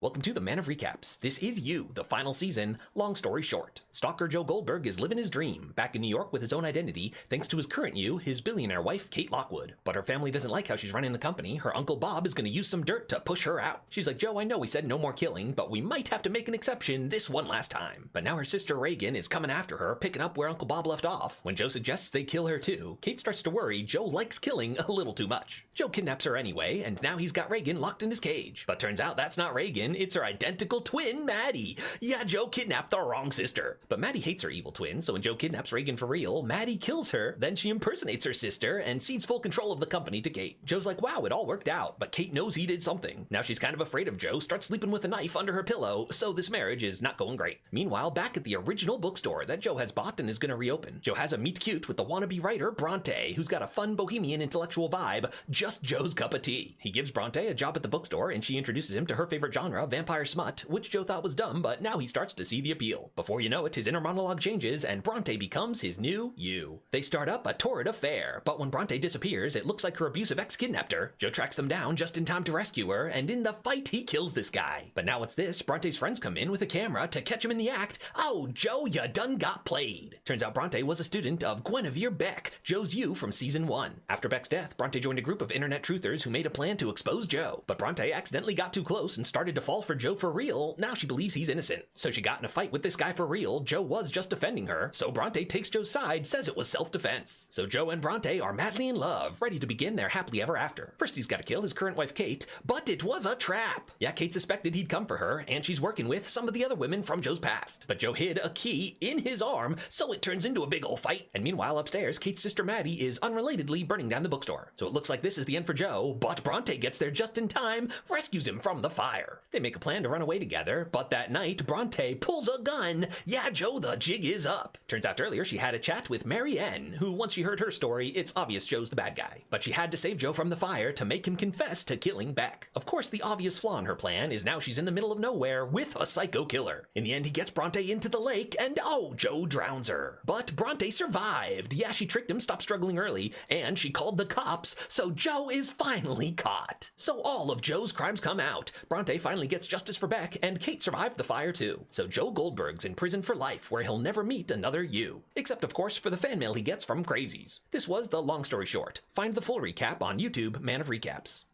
Welcome to the Man of Recaps. This is You, the final season. Long story short, stalker Joe Goldberg is living his dream, back in New York with his own identity, thanks to his current you, his billionaire wife, Kate Lockwood. But her family doesn't like how she's running the company. Her uncle Bob is going to use some dirt to push her out. She's like, Joe, I know we said no more killing, but we might have to make an exception this one last time. But now her sister Reagan is coming after her, picking up where Uncle Bob left off. When Joe suggests they kill her too, Kate starts to worry Joe likes killing a little too much. Joe kidnaps her anyway, and now he's got Reagan locked in his cage. But turns out that's not Reagan, it's her identical twin, Maddie. Yeah, Joe kidnapped the wrong sister. But Maddie hates her evil twin, so when Joe kidnaps Reagan for real, Maddie kills her, then she impersonates her sister and cedes full control of the company to Kate. Joe's like, wow, it all worked out, but Kate knows he did something. Now she's kind of afraid of Joe, starts sleeping with a knife under her pillow, so this marriage is not going great. Meanwhile, back at the original bookstore that Joe has bought and is going to reopen, Joe has a meet cute with the wannabe writer Bronte, who's got a fun bohemian intellectual vibe, just Joe's cup of tea. He gives Bronte a job at the bookstore and she introduces him to her favorite genre, vampire smut, which Joe thought was dumb, but now he starts to see the appeal. Before you know it, his inner monologue changes and Bronte becomes his new you. They start up a torrid affair, but when Bronte disappears, it looks like her abusive ex kidnapped her. Joe tracks them down just in time to rescue her, and in the fight, he kills this guy. But now what's this? Bronte's friends come in with a camera to catch him in the act. Oh, Joe, you done got played. Turns out Bronte was a student of Guinevere Beck, Joe's you from season 1. After Beck's death, Bronte joined a group of internet truthers who made a plan to expose Joe. But Bronte accidentally got too close and started to fall for Joe for real. Now she believes he's innocent. So she got in a fight with this guy for real. Joe was just defending her. So Bronte takes Joe's side, says it was self-defense. So Joe and Bronte are madly in love, ready to begin their happily ever after. First he's got to kill his current wife Kate, but it was a trap. Yeah, Kate suspected he'd come for her, and she's working with some of the other women from Joe's past. But Joe hid a key in his arm, so it turns into a big ol' fight. And meanwhile upstairs, Kate's sister Maddie is unrelatedly burning down the bookstore. So it looks like this is the end for Joe, but Bronte gets there just in time, rescues him from the fire. They make a plan to run away together, but that night, Bronte pulls a gun. Yeah, Joe, the jig is up. Turns out earlier she had a chat with Mary Ann, who once she heard her story, it's obvious Joe's the bad guy. But she had to save Joe from the fire to make him confess to killing Beck. Of course, the obvious flaw in her plan is now she's in the middle of nowhere with a psycho killer. In the end, he gets Bronte into the lake, and oh, Joe drowns her. But Bronte survived. Yeah, she tricked him, stopped struggling early, and she called the cops, so Joe is finally caught. So all of Joe's crimes come out. Bronte finally gets justice for Beck, and Kate survived the fire too. So Joe Goldberg's in prison for life, where he'll never meet another you. Except, of course, for the fan mail he gets from crazies. This was the long story short. Find the full recap on YouTube, Man of Recaps.